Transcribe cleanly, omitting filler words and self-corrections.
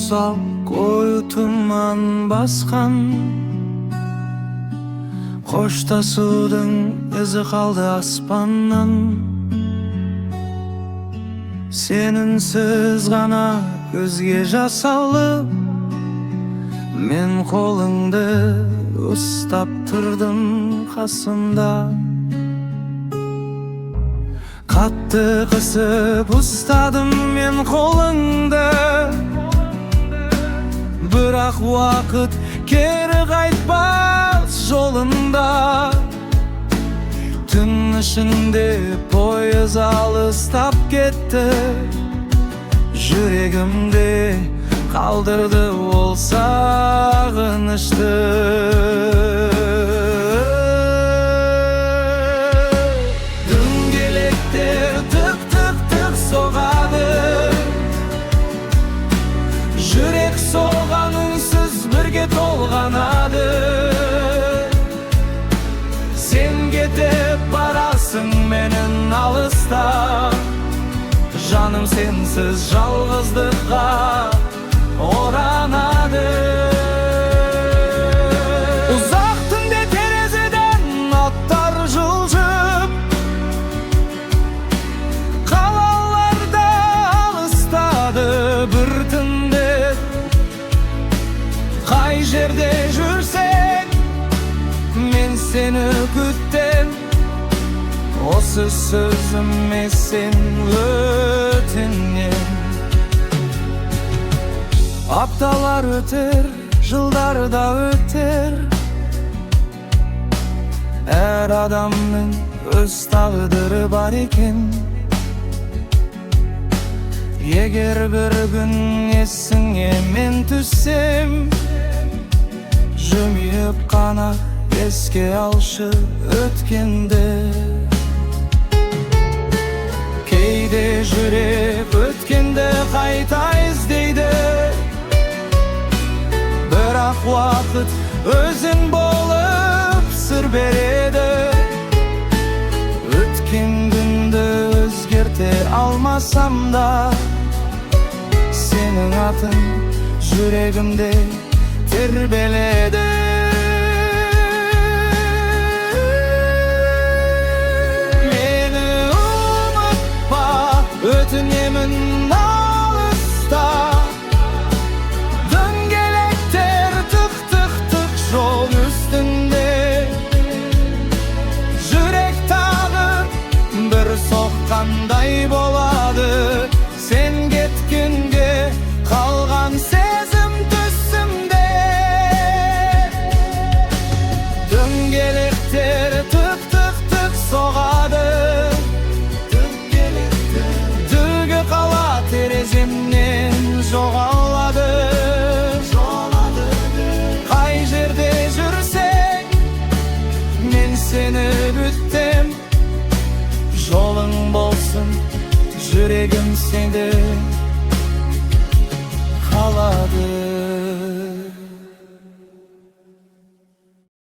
Uysal koyu tuman baskan, koştasudun izi kaldı aspandan. Seninsiz gana gözge jasalып, men kolыңды ustap turdım kasımda. Katты kısıp ustadım men kolыңды, birak vakit keri qaytmaz jolunda. Tün ışığında poyuz alыстап ketті, yüregimde kaldırdı ol sağınışты. Дөңгелектер tık tık tık soğadı, жүрек соған үнсіз бірге толғанады. Sen кетіп барасың менен алыста, жаным сенсіз жалғыздыққа оранады. Uzak түнде терезеден аттар жылжып, қалаларда алыстады бір түнде. Қай жерде жүрсең, мен seni күттім, осы сөзіме сен өтінем. Апталар өтер, жылдар да өтер, әр адамның өз тағдыры бар екен. Егер бір күн есіңе мен түссем, жымиып қана еске алшы өткенді. Кейде жүрек өткенді қайта іздейді, бірақ уақыт өзің болып сыр береді. Өткен күнді өзгерте алмасам да, сенің атың жүрегімде тербеледі. Өтінемін алыста, дөңгелектер тық тық тық жол үстінде. Жүрек тағы бір соққандай болады, сен кеткенге қалған сезім түсімде. Дөңгелектер тық тық тық соғады, тереземнен жоғалады. Қай жерде жүрсең, мен сені күттім, жолың болсын жүрегім сенде.